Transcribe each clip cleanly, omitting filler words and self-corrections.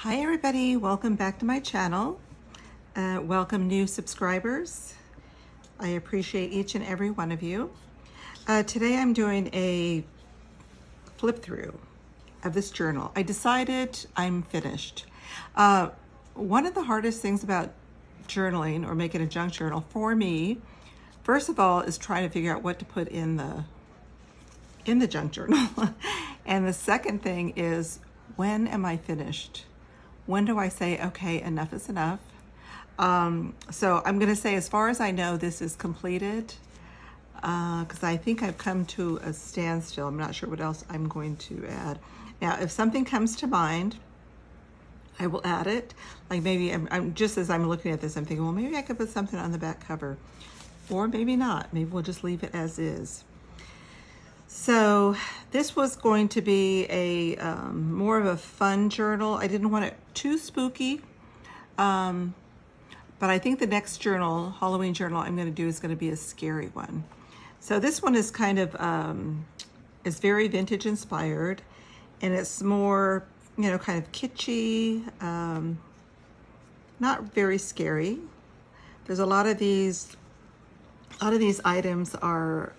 Hi everybody, welcome back to my channel. Welcome new subscribers. I appreciate each and every one of you. Today I'm doing a flip through of this journal. I decided I'm finished. One of the hardest things about journaling or making a junk journal for me, first of all, is trying to figure out what to put in the junk journal. And the second thing is, when am I finished? When do I say, okay, enough is enough? So I'm going to say, as far as I know, this is completed, because I think I've come to a standstill. I'm not sure what else I'm going to add. Now, if something comes to mind, I will add it. Like maybe I'm just as I'm looking at this, I'm thinking, well, maybe I could put something on the back cover, or maybe not. Maybe we'll just leave it as is. So this was going to be a more of a fun journal. I didn't want it too spooky, but I think the next journal, Halloween journal I'm going to do is going to be a scary one. So this one is kind of, it's very vintage inspired, and it's more, kind of kitschy, not very scary. There's a lot of these items are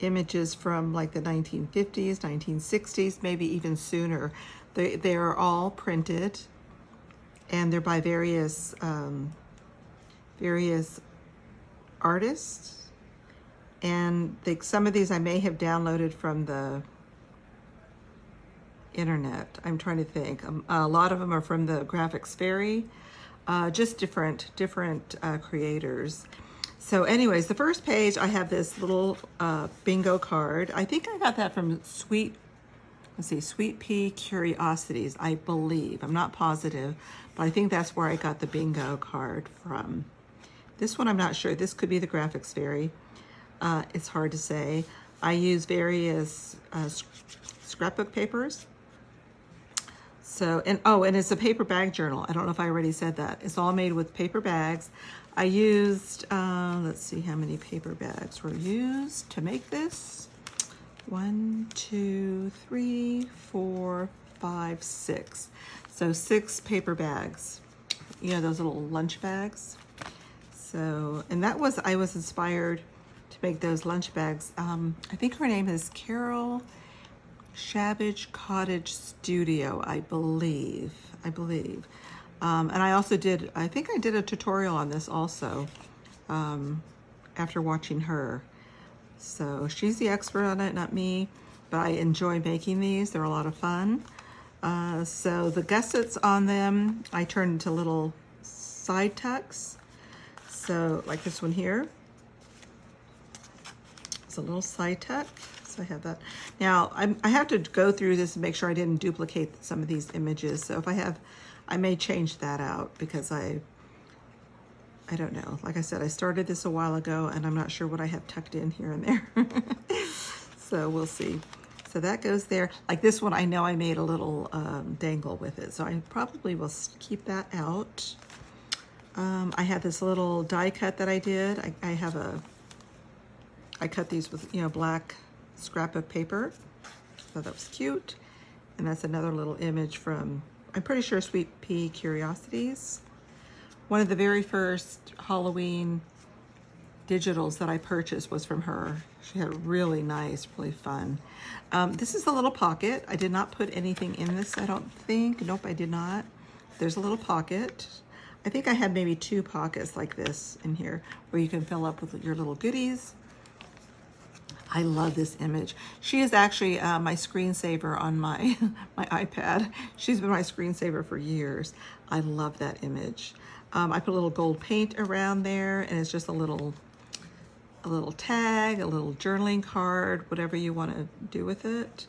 images from like the 1950s, 1960s, maybe even sooner. They are all printed, and they're by various artists. And some of these I may have downloaded from the internet. I'm trying to think. A lot of them are from the Graphics Fairy, just different creators. So anyways, the first page, I have this little bingo card. I think I got that from Sweet Pea Curiosities, I believe. I'm not positive, but I think that's where I got the bingo card from. This one, I'm not sure. This could be the Graphics Fairy. It's hard to say. I use various scrapbook papers. So, and it's a paper bag journal. I don't know if I already said that. It's all made with paper bags. I used, let's see how many paper bags were used to make this. 1, 2, 3, 4, 5, 6. So 6 paper bags. Those little lunch bags. So, and I was inspired to make those lunch bags. I think her name is Carol Shabbage Cottage Studio, I believe. And I also I think I did a tutorial on this also after watching her. So she's the expert on it, not me, but I enjoy making these. They're a lot of fun. So the gussets on them, I turned into little side tucks. So like this one here. It's a little side tuck. So I have that. Now I have to go through this and make sure I didn't duplicate some of these images. So if I may change that out, because I don't know. Like I said, I started this a while ago, and I'm not sure what I have tucked in here and there. So we'll see. So that goes there. Like this one, I know I made a little dangle with it, so I probably will keep that out. I had this little die cut that I did. I cut these with black scrapbook paper. So that was cute. And that's another little image from, I'm pretty sure, Sweet Pea Curiosities. One of the very first Halloween digitals that I purchased was from her. She had really nice, really fun. This is a little pocket. I did not put anything in this, I don't think. Nope, I did not. There's a little pocket. I think I had maybe 2 pockets like this in here where you can fill up with your little goodies. I love this image. She is actually my screensaver on my iPad. She's been my screensaver for years. I love that image. I put a little gold paint around there, and it's just a little tag, a little journaling card, whatever you want to do with it.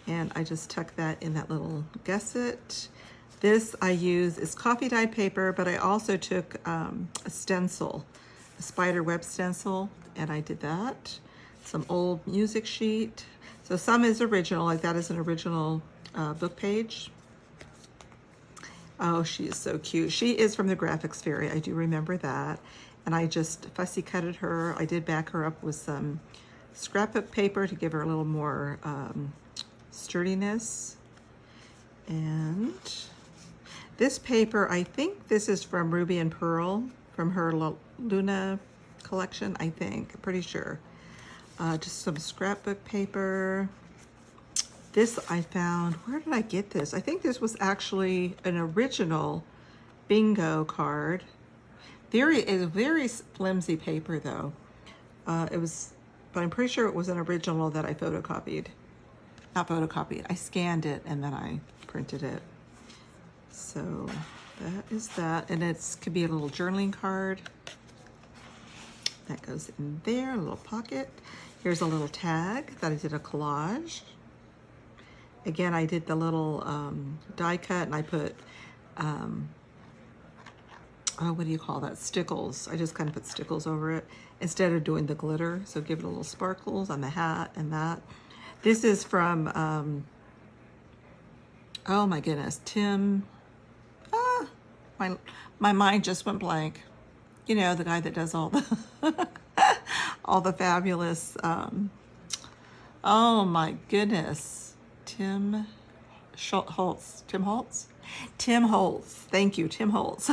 And I just tuck that in that little gusset. This I use is coffee dyed paper, but I also took a stencil, a spider web stencil, and I did that. Some old music sheet. So some is original, like that is an original book page. Oh, she is so cute. She is from the Graphics Fairy. I do remember that. And I just fussy cutted her. I did back her up with some scrapbook paper to give her a little more sturdiness. And this paper, I think this is from Ruby and Pearl, from her Luna collection, I think. I'm pretty sure. Just some scrapbook paper. This I found, where did I get this? I think this was actually an original bingo card. It's very flimsy paper though. But I'm pretty sure it was an original that I photocopied. Not photocopied, I scanned it and then I printed it. So that is that, and it could be a little journaling card. That goes in there, a little pocket. Here's a little tag that I did a collage. Again, I did the little die cut and I put, what do you call that? Stickles. I just kind of put stickles over it instead of doing the glitter. So give it a little sparkles on the hat and that. This is from, oh my goodness, Tim, my mind just went blank. You know, the guy that does all the, all the fabulous, oh my goodness, Tim Holtz. Tim Holtz? Tim Holtz. Thank you, Tim Holtz.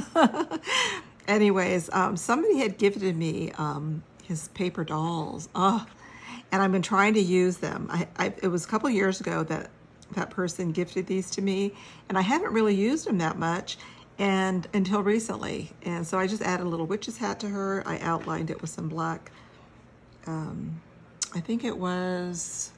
Anyways, somebody had gifted me his paper dolls. Oh, and I've been trying to use them. It was a couple years ago that that person gifted these to me, and I haven't really used them that much and until recently. And so I just added a little witch's hat to her. I outlined it with some black, I think it was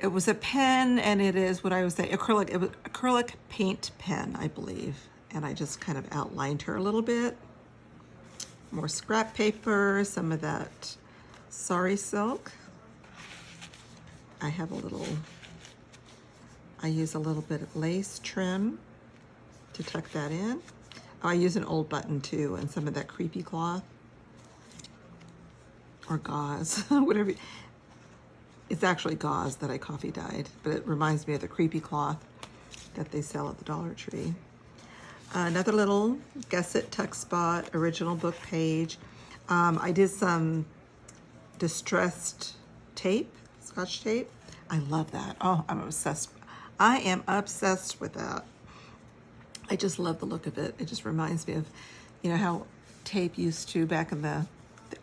a pen, and it is what I would say, acrylic. It was acrylic paint pen, I believe. And I just kind of outlined her a little bit. More scrap paper, some of that sari silk. I have a little, I use a little bit of lace trim to tuck that in. Oh, I use an old button too, and some of that creepy cloth or gauze, whatever. It's actually gauze that I coffee dyed, but it reminds me of the creepy cloth that they sell at the Dollar Tree. Another little gusset tuck spot, original book page. I did some distressed tape, Scotch tape. I love that. Oh, I'm obsessed. I am obsessed with that. I just love the look of it. It just reminds me of, you know, how tape used to, back in the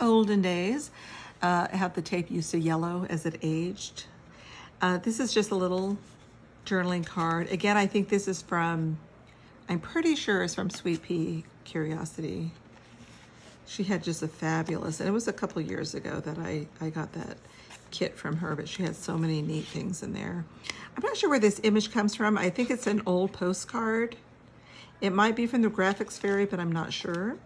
olden days, how the tape used to yellow as it aged. This is just a little journaling card. Again, I think this is from, I'm pretty sure it's from Sweet Pea Curiosity. She had just a fabulous, and it was a couple years ago that I got that kit from her, but she had so many neat things in there. I'm not sure where this image comes from. I think it's an old postcard. It might be from the Graphics Fairy, but I'm not sure.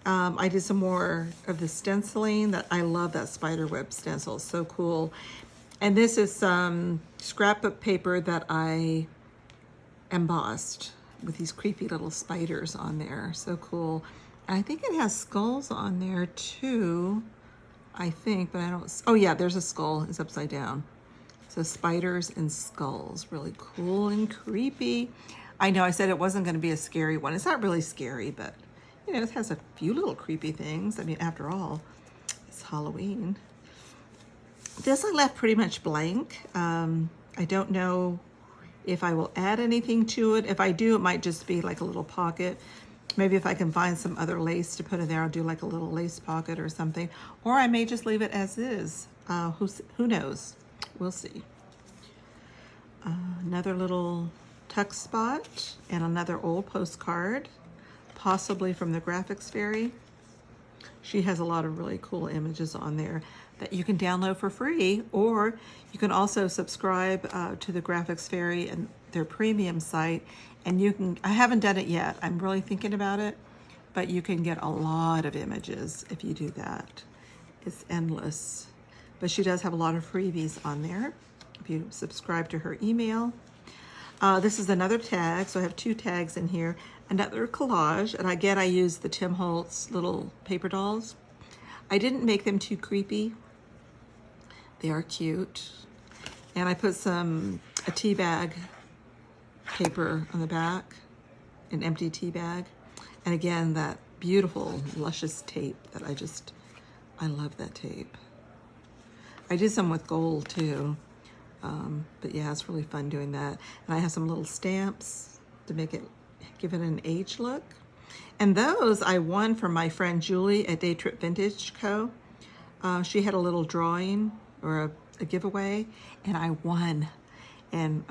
I did some more of the stenciling. That I love that spider web stencil, it's so cool. And this is some scrapbook paper that I embossed with these creepy little spiders on there. So cool. And I think it has skulls on there too, I think, but I don't, oh yeah, there's a skull, it's upside down. So spiders and skulls, really cool and creepy. I know I said it wasn't gonna be a scary one. It's not really scary, but you know, it has a few little creepy things. I mean, after all, it's Halloween. This I left pretty much blank. I don't know if I will add anything to it. If I do, it might just be like a little pocket. Maybe if I can find some other lace to put in there, I'll do like a little lace pocket or something. Or I may just leave it as is. Who knows? We'll see. Another little tuck spot and another old postcard, possibly from the Graphics Fairy. She has a lot of really cool images on there that you can download for free, or you can also subscribe to the Graphics Fairy and their premium site, and you can, I haven't done it yet, I'm really thinking about it, but you can get a lot of images if you do that. It's endless. But she does have a lot of freebies on there if you subscribe to her email. This is another tag, so I have two tags in here. Another collage, and again I used the Tim Holtz little paper dolls. I didn't make them too creepy. They are cute. And I put a tea bag paper on the back, an empty tea bag. And again, that beautiful, luscious tape that I love that tape. I did some with gold too. But yeah, it's really fun doing that. And I have some little stamps to give it an age look. And those I won from my friend Julie at Day Trip Vintage Co. She had a little drawing or a giveaway, and I won. And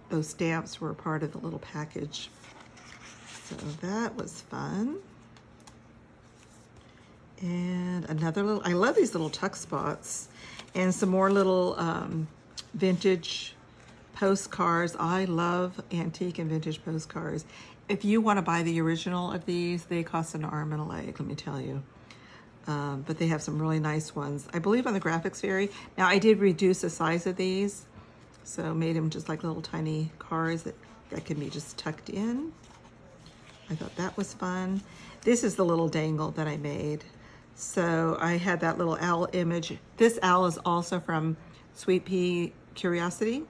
those stamps were a part of the little package. So that was fun. And another little, I love these little tuck spots. And some more little vintage postcards. I love antique and vintage postcards. If you want to buy the original of these, they cost an arm and a leg, let me tell you. But they have some really nice ones. I believe on the Graphics Fairy. Now I did reduce the size of these, so made them just like little tiny cards that can be just tucked in. I thought that was fun. This is the little dangle that I made. So I had that little owl image. This owl is also from Sweet Pea Curiosity.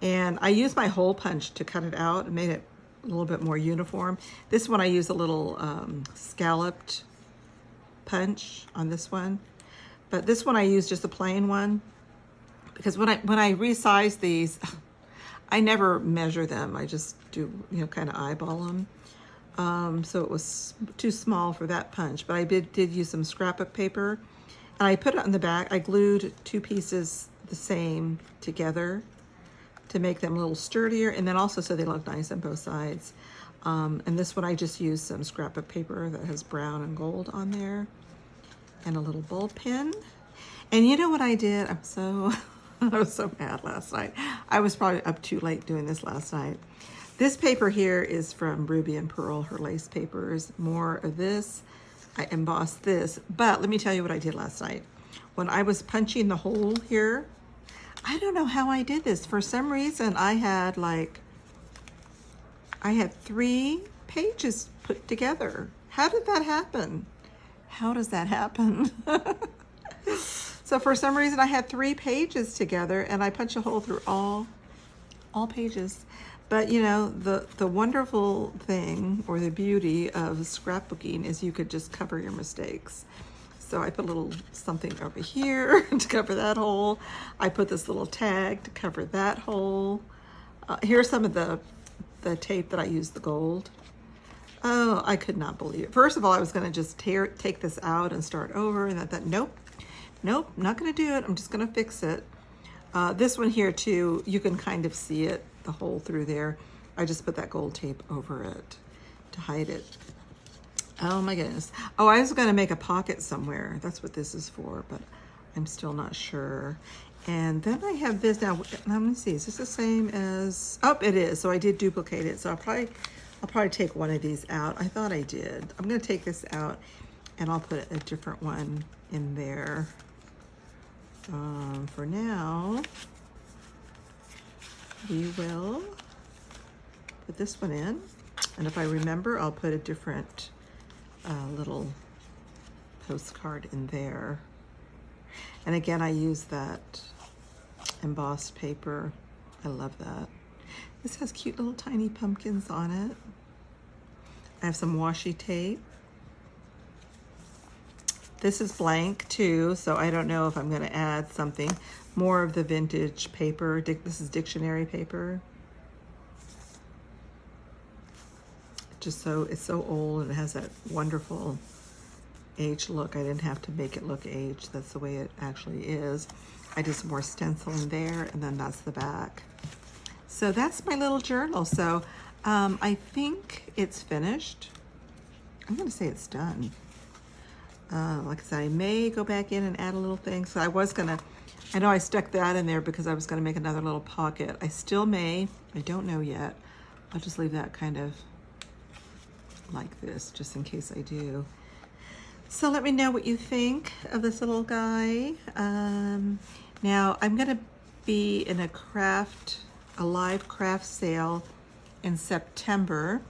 And I used my hole punch to cut it out and made it a little bit more uniform. This one I used a little scalloped punch on this one. But this one I used just a plain one. Because when I resize these, I never measure them. I just do, kind of eyeball them. So it was too small for that punch, but I did use some scrapbook paper, and I put it on the back. I glued two pieces the same together to make them a little sturdier, and then also so they look nice on both sides. And this one I just used some scrapbook paper that has brown and gold on there, and a little bulb pen. And you know what I did? I was so mad last night. I was probably up too late doing this last night. This paper here is from Ruby and Pearl, her lace papers. More of this. I embossed this. But let me tell you what I did last night. When I was punching the hole here, I don't know how I did this. For some reason, I had 3 pages put together. How did that happen? How does that happen? So for some reason, I had 3 pages together, and I punched a hole through all pages. But the wonderful thing, or the beauty of scrapbooking, is you could just cover your mistakes. So I put a little something over here to cover that hole. I put this little tag to cover that hole. Here's some of the tape that I used, the gold. Oh, I could not believe it. First of all, I was going to just take this out and start over, and I thought, nope, not going to do it. I'm just going to fix it. This one here too, you can kind of see it, the hole through there. I just put that gold tape over it to hide it. Oh my goodness. Oh, I was going to make a pocket somewhere. That's what this is for, but I'm still not sure. And then I have this now. Let me see. Is this the same as? Oh, it is. So I did duplicate it. So I'll probably take one of these out. I thought I did. I'm going to take this out, and I'll put a different one in there. For now, we will put this one in, and if I remember, I'll put a different little postcard in there. And again, I use that embossed paper. I love that. This has cute little tiny pumpkins on it. I have some washi tape. This is blank too, so I don't know if I'm going to add something. More of the vintage paper. This is dictionary paper. It's so old, and it has that wonderful aged look. I didn't have to make it look aged. That's the way it actually is. I did some more stenciling there, and then that's the back. So that's my little journal. So I think it's finished. I'm going to say it's done. Like I said, I may go back in and add a little thing. So I know I stuck that in there because I was going to make another little pocket. I still may. I don't know yet. I'll just leave that kind of like this, just in case I do. So let me know what you think of this little guy. Now I'm going to be in a live craft sale in September.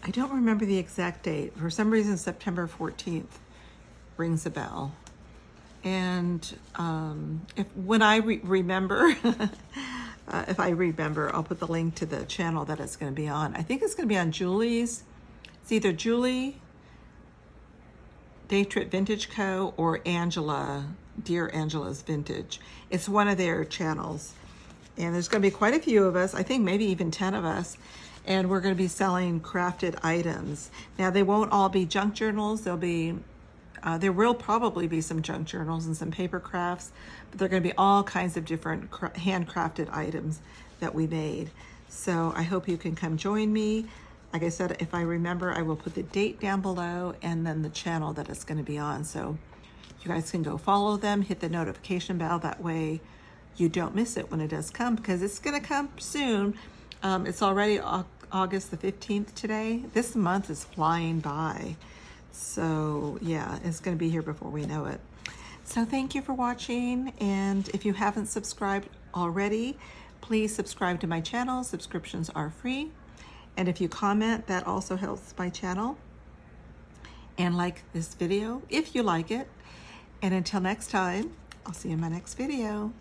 I don't remember the exact date. For some reason, September 14th rings a bell. And when I remember, if I remember, I'll put the link to the channel that it's going to be on. I think it's going to be on Julie's. It's either Julie, Day Trip Vintage Co., or Angela, Dear Angela's Vintage. It's one of their channels. And there's going to be quite a few of us, I think maybe even 10 of us, and we're going to be selling crafted items. Now, they won't all be junk journals. There will probably be some junk journals and some paper crafts, but they're going to be all kinds of different handcrafted items that we made. So I hope you can come join me. Like I said, if I remember, I will put the date down below and then the channel that it's going to be on. So you guys can go follow them, hit the notification bell. That way you don't miss it when it does come, because it's going to come soon. It's already August the 15th today. This month is flying by. So yeah, it's going to be here before we know it. So thank you for watching. And if you haven't subscribed already, please subscribe to my channel. Subscriptions are free. And if you comment, that also helps my channel. And like this video if you like it. And until next time, I'll see you in my next video.